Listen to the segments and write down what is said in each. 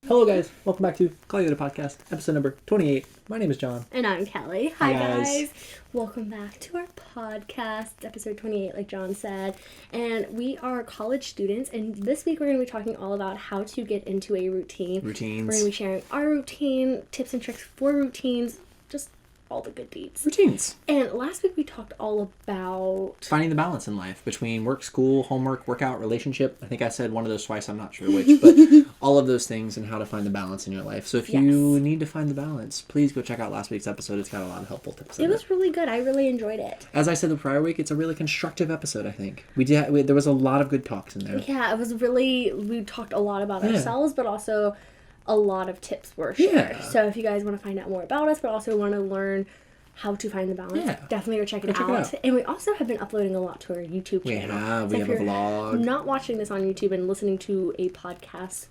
Hello guys, welcome back to Callyalater Podcast, episode number 28. My name is John. And I'm Kelly. Hi, Hi guys. guys. Welcome back to our podcast, episode 28, like John said. And we are college students, and this week we're going to be talking all about how to get into a routine. Routines. We're going to be sharing our routine, tips and tricks for routines, just all the good deeds. Routines. And last week we talked all about Finding the balance in life between work, school, homework, workout, relationship. I think I said one of those twice, I'm not sure which, but all of those things and how to find the balance in your life. So if you need to find the balance, please go check out last week's episode. It's got a lot of helpful tips in it. It was really good. I really enjoyed it. As I said the prior week, it's a really constructive episode, I think. There was a lot of good talks in there. Yeah, it was really, we talked a lot about ourselves, but also a lot of tips were shared. Yeah. So if you guys want to find out more about us, but also want to learn how to find the balance, definitely go check it out. And we also have been uploading a lot to our YouTube channel. We have a vlog. Not watching this on YouTube and listening to a podcast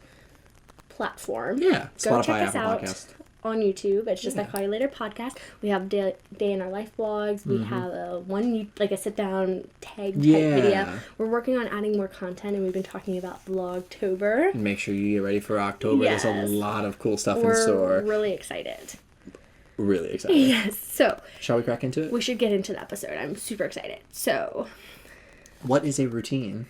platform. Yeah, go Spotify, check us Apple out Podcast. on YouTube. It's just like Callyalater Podcast. We have day in our life vlogs. We have a sit down tag type video. We're working on adding more content, and we've been talking about Vlogtober. Make sure you get ready for October. Yes. There's a lot of cool stuff in store. We're really excited. Really excited. Yes. So shall we crack into it? we should get into the episode. I'm super excited. So, what is a routine?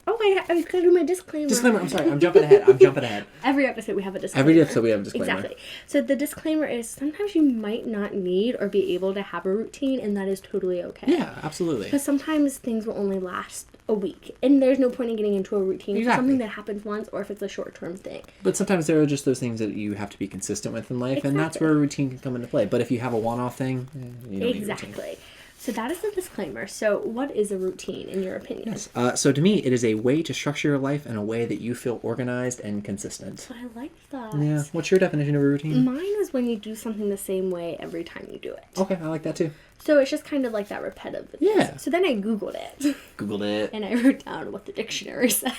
I was going to do my disclaimer. Disclaimer. I'm sorry. I'm jumping ahead. Every episode we have a disclaimer. Every episode we have a disclaimer. Exactly. So the disclaimer is sometimes you might not need or be able to have a routine, and that is totally okay. Yeah, absolutely. Because sometimes things will only last a week, and there's no point in getting into a routine for something that happens once, or if it's a short-term thing. But sometimes there are just those things that you have to be consistent with in life, and that's where a routine can come into play. But if you have a one-off thing, you don't need a routine. So that is the disclaimer. So what is a routine in your opinion? Yes. So to me, it is a way to structure your life in a way that you feel organized and consistent. I like that. Yeah. What's your definition of a routine? Mine is when you do something the same way every time you do it. Okay, I like that too. So it's just kind of like that repetitive. Yeah. So then I Googled it. And I wrote down what the dictionary says.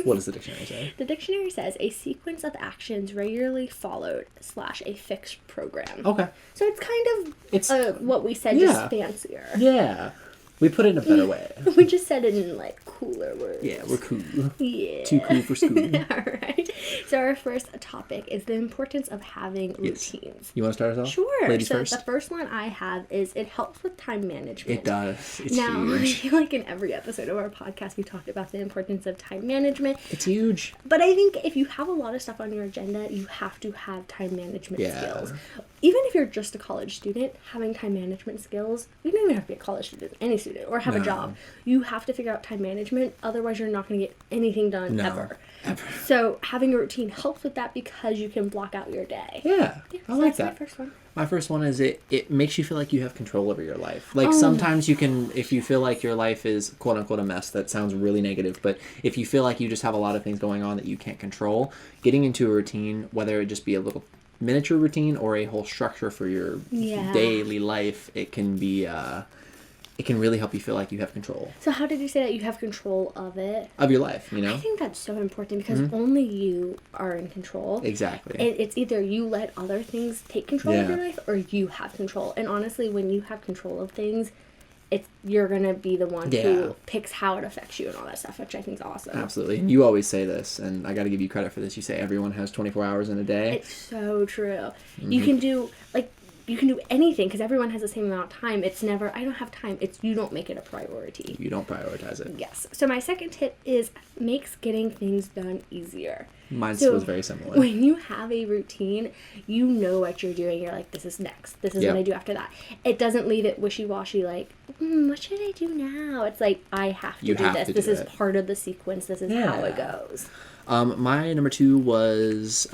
What does the dictionary say? The dictionary says a sequence of actions regularly followed / a fixed program. Okay. So it's kind of what we said, just fancier. Yeah. We put it in a better way. We just said it in cooler words. Yeah, we're cool. Yeah. Too cool for school. All right. So our first topic is the importance of having routines. You want to start us off? Sure. Ladies so first. The first one I have is it helps with time management. It does. It's now, huge. I feel like in every episode of our podcast we talked about the importance of time management. It's huge. But I think if you have a lot of stuff on your agenda, you have to have time management skills. Even if you're just a college student, having time management skills, you don't even have to be a college student, any student, or have a job. You have to figure out time management, otherwise you're not going to get anything done ever. So having a routine helps with that because you can block out your day. Yeah, I like that. That's my first one. My first one is it makes you feel like you have control over your life. Like sometimes you can, if you feel like your life is quote unquote a mess, that sounds really negative, but if you feel like you just have a lot of things going on that you can't control, getting into a routine, whether it just be a little miniature routine or a whole structure for your daily life, it can be it can really help you feel like you have control. So how did you say that you have control of it? Of your life, you know? I think that's so important because only you are in control. Exactly. It's either you let other things take control of your life or you have control. And honestly, when you have control of things, you're going to be the one who picks how it affects you and all that stuff, which I think is awesome. Absolutely. And you always say this, and I got to give you credit for this. You say everyone has 24 hours in a day. It's so true. You can do, you can do anything because everyone has the same amount of time. It's never, I don't have time. It's you don't make it a priority. You don't prioritize it. Yes. So my second tip is makes getting things done easier. Mine was very similar. When you have a routine, you know what you're doing. You're like, this is next. This is what I do after that. It doesn't leave it wishy-washy like, what should I do now? It's like, I have to do this. This is part of the sequence. This is how it goes. My number 2 was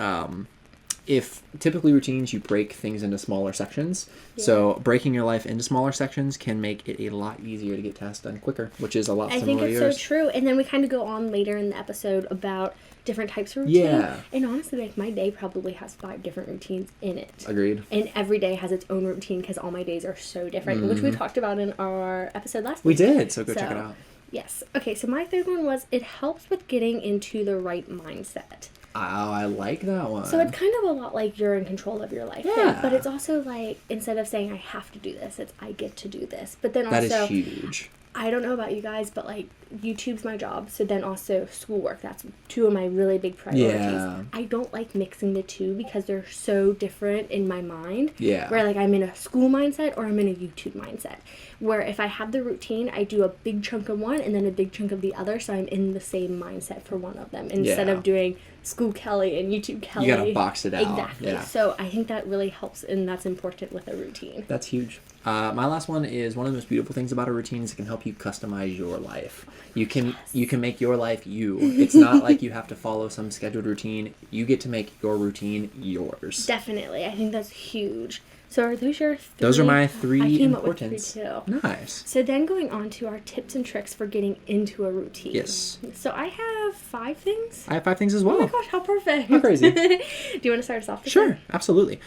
if typically routines, you break things into smaller sections. So breaking your life into smaller sections can make it a lot easier to get tasks done quicker, which is a lot similar to yours. I think it's so true. And then we kind of go on later in the episode about different types of routine. Yeah. And honestly, my day probably has 5 different routines in it. Agreed. And every day has its own routine because all my days are so different, which we talked about in our episode last week. We did, so go check it out. Yes. Okay, so my third one was it helps with getting into the right mindset. Oh, I like that one. So it's kind of a lot like you're in control of your life. Yeah. But it's also like, instead of saying I have to do this, it's I get to do this. But then also... That is huge. I don't know about you guys, but like YouTube's my job, so then also schoolwork. That's two of my really big priorities. Yeah. I don't like mixing the two because they're so different in my mind. Yeah. Where like I'm in a school mindset or I'm in a YouTube mindset. Where if I have the routine, I do a big chunk of one and then a big chunk of the other, so I'm in the same mindset for one of them instead of doing school Kelly and YouTube Kelly. You gotta box it out. Exactly. Yeah. So I think that really helps, and that's important with a routine. That's huge. My last one is one of the most beautiful things about a routine is it can help you customize your life. You can make your life you. It's not like you have to follow some scheduled routine. You get to make your routine yours. Definitely. I think that's huge. So are those your three? Those are my three I came importance. Up with 3 too. Nice. So then going on to our tips and tricks for getting into a routine. Yes. So I have 5 things. I have 5 things as well. Oh my gosh, how perfect. How crazy. Do you want to start us off? Sure, absolutely.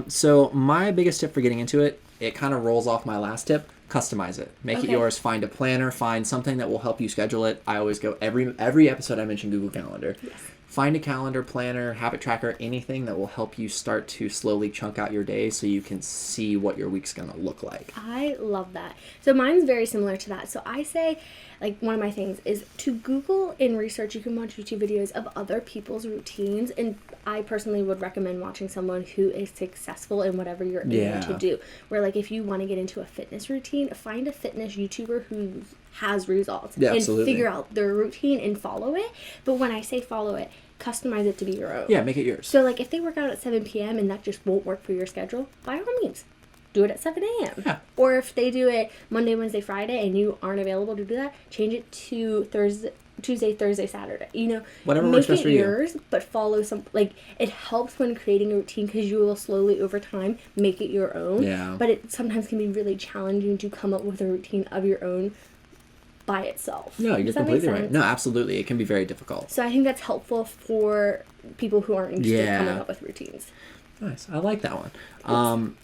So my biggest tip for getting into it, it kind of rolls off my last tip. Customize it. Make it yours. Find a planner. Find something that will help you schedule it. I always go every episode I mention Google Calendar. Yes. Find a calendar, planner, habit tracker, anything that will help you start to slowly chunk out your day so you can see what your week's going to look like. I love that. So mine's very similar to that. So I say, like, one of my things is to Google and research. You can watch YouTube videos of other people's routines, and I personally would recommend watching someone who is successful in whatever you're able to do. Where, like, if you want to get into a fitness routine, find a fitness YouTuber who has results and figure out their routine and follow it. But when I say follow it, customize it to be your own. Yeah, make it yours. So, like, if they work out at 7 p.m. and that just won't work for your schedule, by all means, do it at 7 a.m. Yeah. Or if they do it Monday, Wednesday, Friday, and you aren't available to do that, change it to Tuesday, Thursday, Saturday. You know, whatever works best for you. Make it yours, but follow some, like, it helps when creating a routine because you will slowly over time make it your own. Yeah. But it sometimes can be really challenging to come up with a routine of your own by itself. No, you're completely right. No, absolutely. It can be very difficult. So I think that's helpful for people who aren't used to coming up with routines. Nice. I like that one.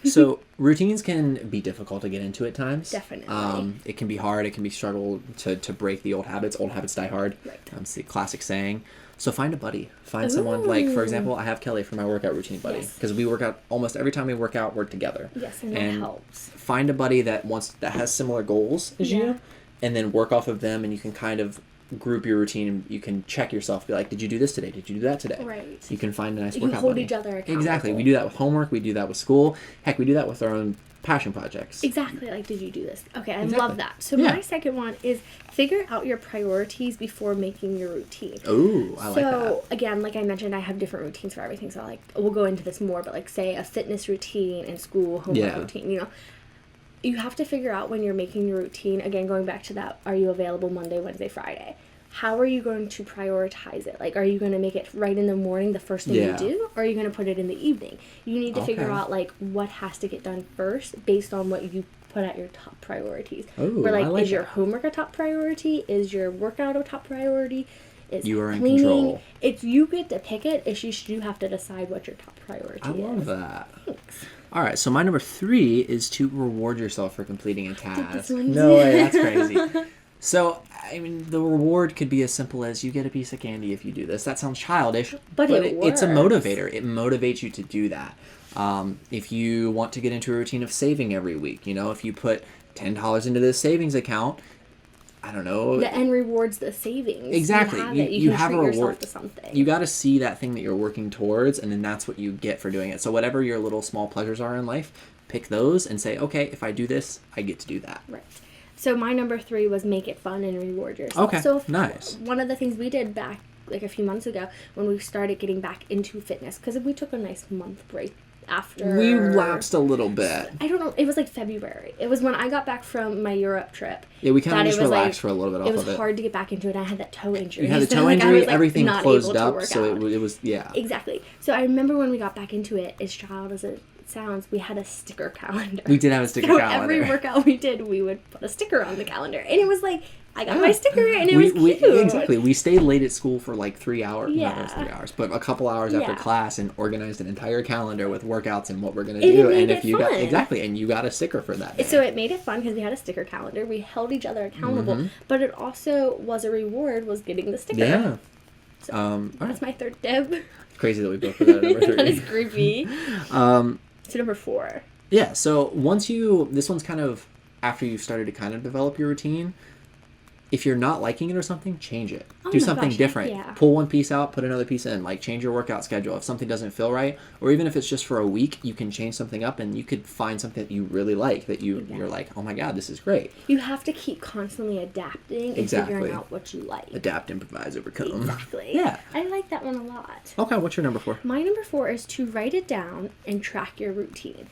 So routines can be difficult to get into at times. Definitely. It can be hard. It can be struggle to break the old habits. Old habits die hard. Right. It's the classic saying. So find a buddy. Find someone, like, for example, I have Kelly for my workout routine buddy. Because we work out almost every time we work out, we're together. Yes, and that helps. Find a buddy that has similar goals as you, and then work off of them, and you can kind of group your routine, and you can check yourself, be like, did you do this today? Did you do that today? Right. You can find a nice you workout hold buddy. each other accountable. Exactly. We do that with homework. We do that with school. Heck, we do that with our own passion projects. Exactly. Like, did you do this? Okay, I love that. So my second one is figure out your priorities before making your routine. Ooh, I like that. So, again, like I mentioned, I have different routines for everything. So, like, we'll go into this more, but, like, say a fitness routine and school homework routine, you know. You have to figure out when you're making your routine, again, going back to that, are you available Monday, Wednesday, Friday? How are you going to prioritize it? Like, are you going to make it right in the morning, the first thing you do? Or are you going to put it in the evening? You need to figure out, like, what has to get done first based on what you put at your top priorities. Ooh, where, like, I like is your homework a top priority? Is your workout a top priority? Is you are cleaning? in control. It's you get to pick it. It's just you have to decide what your top priority is. I love that. Thanks. All right, so my number 3 is to reward yourself for completing a task. one No way, that's crazy. So, I mean, the reward could be as simple as you get a piece of candy if you do this. That sounds childish, but it's a motivator. It motivates you to do that. If you want to get into a routine of saving every week, you know, if you put $10 into this savings account, I don't know. The end rewards the savings. Exactly. You can have treat a reward. yourself to something. You got to see that thing that you're working towards, and then that's what you get for doing it. So whatever your little small pleasures are in life, pick those and say, okay, if I do this, I get to do that. Right. So my number 3 was make it fun and reward yourself. Okay, so nice. One of the things we did back, like, a few months ago when we started getting back into fitness, because we took a nice month break after. We lapsed a little bit. I don't know. It was like February. It was when I got back from my Europe trip. Yeah, we kind of just relaxed like, for a little bit off of it. It was hard to get back into it. I had that toe injury. You had the toe injury, everything closed up, so it was, Exactly. So I remember when we got back into it, as child as it sounds, we had a sticker calendar. We did have a sticker calendar. Every workout we did, we would put a sticker on the calendar. And it was like, I got my sticker, and it was cute. Exactly. We stayed late at school for like 3 hours. Yeah. Not 3 hours, but a couple hours after class, and organized an entire calendar with workouts and what we're going to do. And if you got and you got a sticker for that day. So it made it fun because we had a sticker calendar. We held each other accountable, but it also was a reward, was getting the sticker. Yeah. So that's my third tip. It's crazy that we both put that at number 3. That is creepy. So number 4. Yeah, so once this one's kind of after you've started to kind of develop your routine, if you're not liking it or something, change it. Oh Do my something gosh, different. yeah. Pull one piece out, put another piece in. Like, change your workout schedule. If something doesn't feel right, or even if it's just for a week, you can change something up, and you could find something that you really like, that you're like, oh my God, this is great. You have to keep constantly adapting and figuring out what you like. Adapt, improvise, overcome. Exactly. Yeah. I like that one a lot. Okay, what's your number 4? My number 4 is to write it down and track your routine.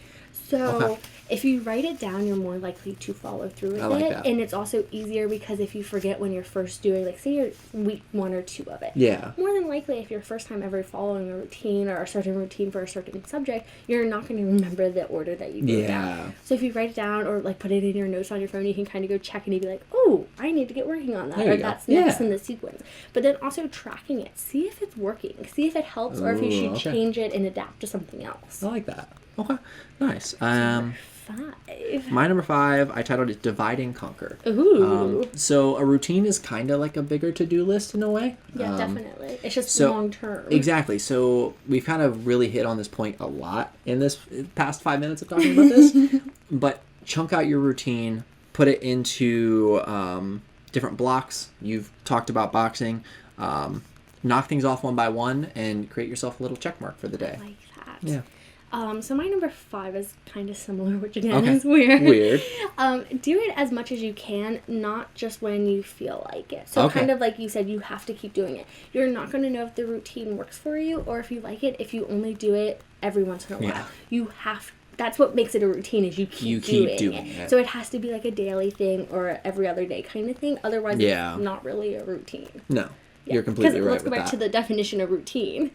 So if you write it down, you're more likely to follow through with it. that. And it's also easier because if you forget when you're first doing, like, say you're week 1 or 2 of it. Yeah. More than likely, if you're first time ever following a routine or a certain routine for a certain subject, you're not going to remember the order that you wrote down. So if you write it down or, like, put it in your notes on your phone, you can kind of go check and you'd be like, oh, I need to get working on that. Or that's next in the sequence. But then also tracking it. See if it's working. See if it helps or if you should change it and adapt to something else. I like that. Okay. Nice. Number 5. My number 5, I titled it Divide and Conquer. Ooh. So a routine is kind of like a bigger to-do list in a way. Yeah, definitely. It's just long term. Exactly. So we've kind of really hit on this point a lot in this past 5 minutes of talking about this. But chunk out your routine, put it into different blocks. You've talked about boxing. Knock things off one by one and create yourself a little check mark for the day. I like that. Yeah. So my number 5 is kind of similar, which again is weird. Do it as much as you can, not just when you feel like it. So kind of like you said, you have to keep doing it. You're not going to know if the routine works for you or if you like it if you only do it every once in a while. You have. That's what makes it a routine, is you keep doing it. So it has to be like a daily thing or every other day kind of thing. Otherwise, it's not really a routine. No, you're completely right with that. Let's go back to the definition of routine.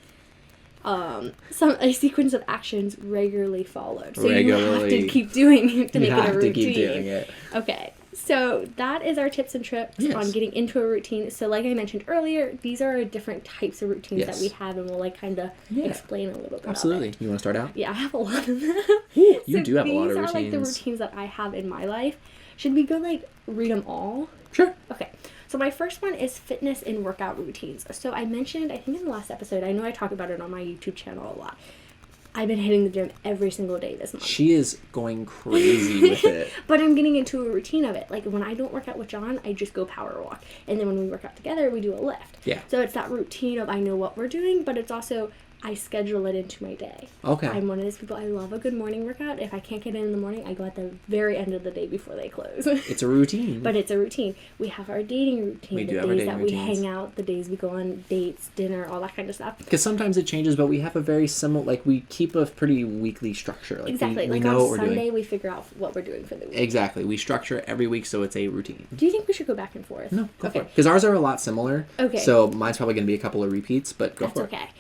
A sequence of actions regularly followed. So you have to keep doing it to make it a routine. You have to keep doing it. Okay. So that is our tips and tricks on getting into a routine. So like I mentioned earlier, these are different types of routines that we have, and we'll like kind of explain a little bit Absolutely. of it. You want to start out? Yeah, I have a lot of them. You do have a lot of routines. These are like the routines that I have in my life. Should we go like read them all? Sure. Okay. So my first one is fitness and workout routines. So I mentioned, I think in the last episode, I know I talk about it on my YouTube channel a lot. I've been hitting the gym every single day this month. She is going crazy with it. But I'm getting into a routine of it. Like when I don't work out with John, I just go power walk. And then when we work out together, we do a lift. Yeah. So it's that routine of I know what we're doing, but it's also I schedule it into my day. Okay. I'm one of those people, I love a good morning workout. If I can't get in the morning, I go at the very end of the day before they close. It's a routine. But it's a routine. We have our dating routine. We do have the our days dating that we routines. hang out, the days we go on dates, dinner, all that kind of stuff. Because sometimes it changes, but we have a very similar, like we keep a pretty weekly structure. Like Exactly. We like know on what Sunday, we're doing. we figure out what we're doing for the week. Exactly. We structure it every week, so it's a routine. Do you think we should go back and forth? No, go for it. Because ours are a lot similar. Okay. So mine's probably going to be a couple of repeats, but go for it. That's okay.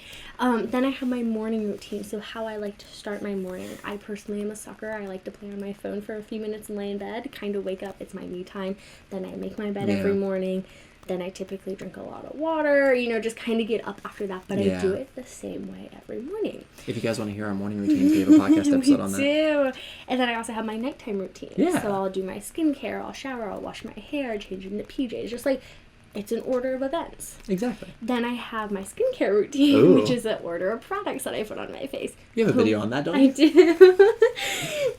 Then I have my morning routine. So how I like to start my morning. I personally am a sucker. I like to play on my phone for a few minutes and lay in bed. Kind of wake up. It's my me time. Then I make my bed every morning. Then I typically drink a lot of water. Just kind of get up after that. But I do it the same way every morning. If you guys want to hear our morning routines, we have a podcast episode on that. We do. And then I also have my nighttime routine. Yeah. So I'll do my skincare. I'll shower. I'll wash my hair. Change into PJs. Just like... It's an order of events. Exactly. Then I have my skincare routine, which is an order of products that I put on my face. You have a video on that, don't you? I do.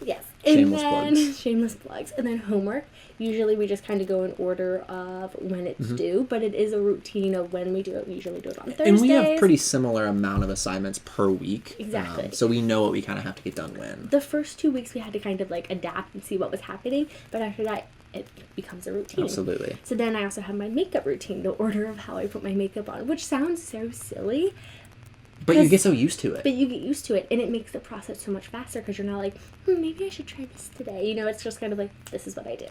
Yes. Shameless plugs. Shameless plugs. And then homework. Usually we just kind of go in order of when it's due, but it is a routine of when we do it. We usually do it on Thursdays. And we have pretty similar amount of assignments per week. Exactly. So we know what we kind of have to get done when. The first 2 weeks we had to kind of like adapt and see what was happening, but after that it becomes a routine. Absolutely. So then I also have my makeup routine, the order of how I put my makeup on, which sounds so silly. But you get so used to it. But you get used to it, and it makes the process so much faster because you're not like, maybe I should try this today. It's just kind of like, this is what I do.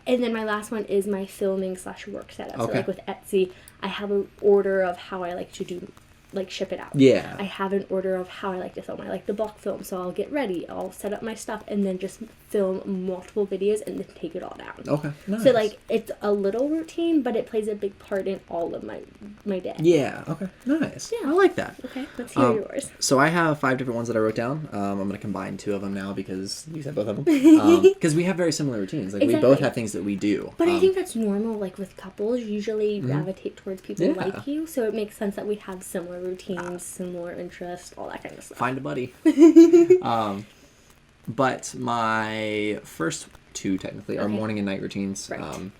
And then my last one is my filming/work setup. So like with Etsy, I have an order of how I like to do, like ship it out. Yeah. I have an order of how I like to film. I like the bulk film, so I'll get ready, I'll set up my stuff, and then just film multiple videos and then take it all down. Okay, nice. So like it's a little routine, but it plays a big part in all of my day. Yeah. Okay. Nice. Yeah. I like that. Okay. Let's hear yours. So I have 5 different ones that I wrote down. I'm going to combine 2 of them now because you said both of them. Because we have very similar routines. Like we both have things that we do. But I think that's normal. Like with couples, usually gravitate towards people like you, so it makes sense that we have similar routines, similar interests, all that kind of stuff. Find a buddy. But my first two technically, our morning and night routines. Right.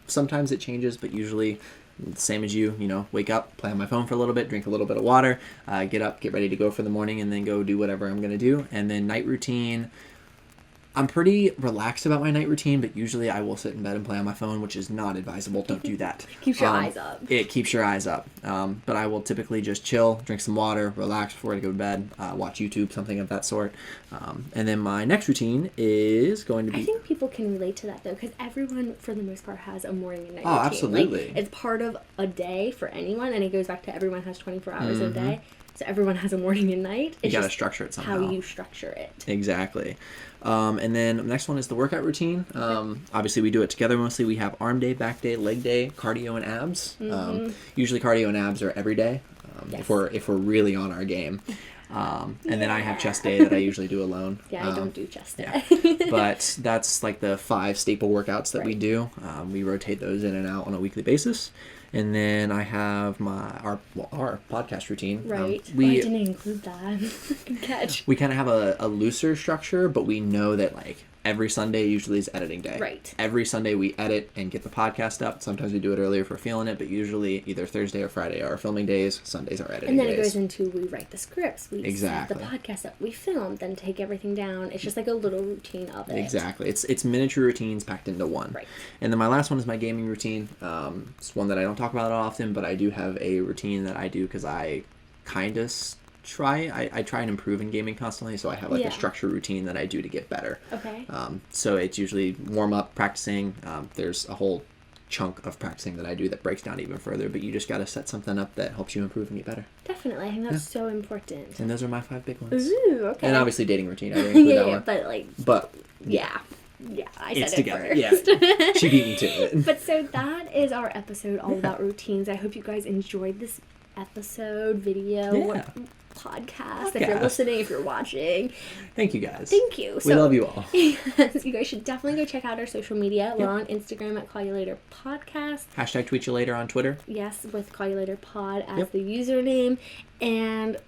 Sometimes it changes, but usually the same as you know, wake up, play on my phone for a little bit, drink a little bit of water, get up, get ready to go for the morning, and then go do whatever I'm going to do. And then night routine, I'm pretty relaxed about my night routine, but usually I will sit in bed and play on my phone, which is not advisable. Don't do that. Keeps your eyes up. It keeps your eyes up. But I will typically just chill, drink some water, relax before I go to bed, watch YouTube, something of that sort. And then my next routine is going to be... I think people can relate to that, though, because everyone, for the most part, has a morning and night routine. Absolutely. Like, it's part of a day for anyone, and it goes back to everyone has 24 hours a day. So everyone has a morning and night. It's you got to structure it somehow. How you structure it. Exactly. And then the next one is the workout routine. Obviously, we do it together mostly. We have arm day, back day, leg day, cardio, and abs. Usually cardio and abs are every day if we're really on our game. And then I have chest day that I usually do alone. Yeah, I don't do chest day. But that's like the 5 staple workouts that we do. We rotate those in and out on a weekly basis. And then I have our podcast routine. Right. I didn't include that. Good catch. We kind of have a looser structure, but we know that like every Sunday usually is editing day. Right. Every Sunday we edit and get the podcast up. Sometimes we do it earlier if we're feeling it, but usually either Thursday or Friday are our filming days. Sundays are editing days. And then it goes into we write the scripts, we set the Exactly. podcast up, we film, then take everything down. It's just like a little routine of it. Exactly. It's miniature routines packed into one. Right. And then my last one is my gaming routine. It's one that I don't talk about often, but I do have a routine that I do because I kind of I try and improve in gaming constantly, so I have like a structured routine that I do to get better. Okay. So it's usually warm up, practicing. There's a whole chunk of practicing that I do that breaks down even further, but you just got to set something up that helps you improve and get better. Definitely. I think that's so important. And those are my 5 big ones. Ooh, okay. And obviously dating routine. I didn't include that one. But like... But... Yeah. Yeah, I said it's it together. first. Yeah. She beat me to it. But so that is our episode all about routines. I hope you guys enjoyed this episode, video, podcast. If you're listening, if you're watching. Thank you guys. Thank you. We love you all. Yes, you guys should definitely go check out our social media. We're on Instagram at callyalater podcast. # tweet you later on Twitter. Yes, with callyalater pod as the username. And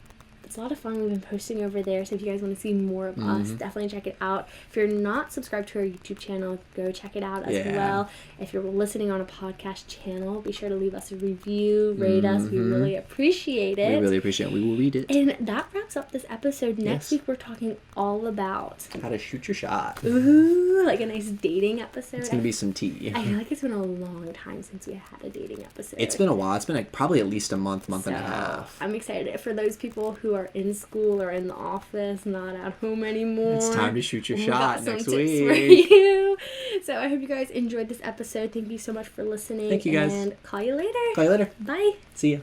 it's a lot of fun. We've been posting over there, so if you guys want to see more of us, definitely check it out. If you're not subscribed to our YouTube channel, go check it out as well. If you're listening on a podcast channel, be sure to leave us a review, rate us. We really appreciate it. We really appreciate it. We will read it. And that wraps up this episode. Next week, we're talking all about how to shoot your shot. Ooh, like a nice dating episode. It's going to be some tea. I feel like it's been a long time since we had a dating episode. It's been a while. It's been like probably at least a month and a half. I'm excited. For those people who are in school or in the office, not at home anymore, it's time to shoot your shot next tips week. For you. So I hope you guys enjoyed this episode. Thank you so much for listening. Thank you guys. And call you later. Call you later. Bye. See ya.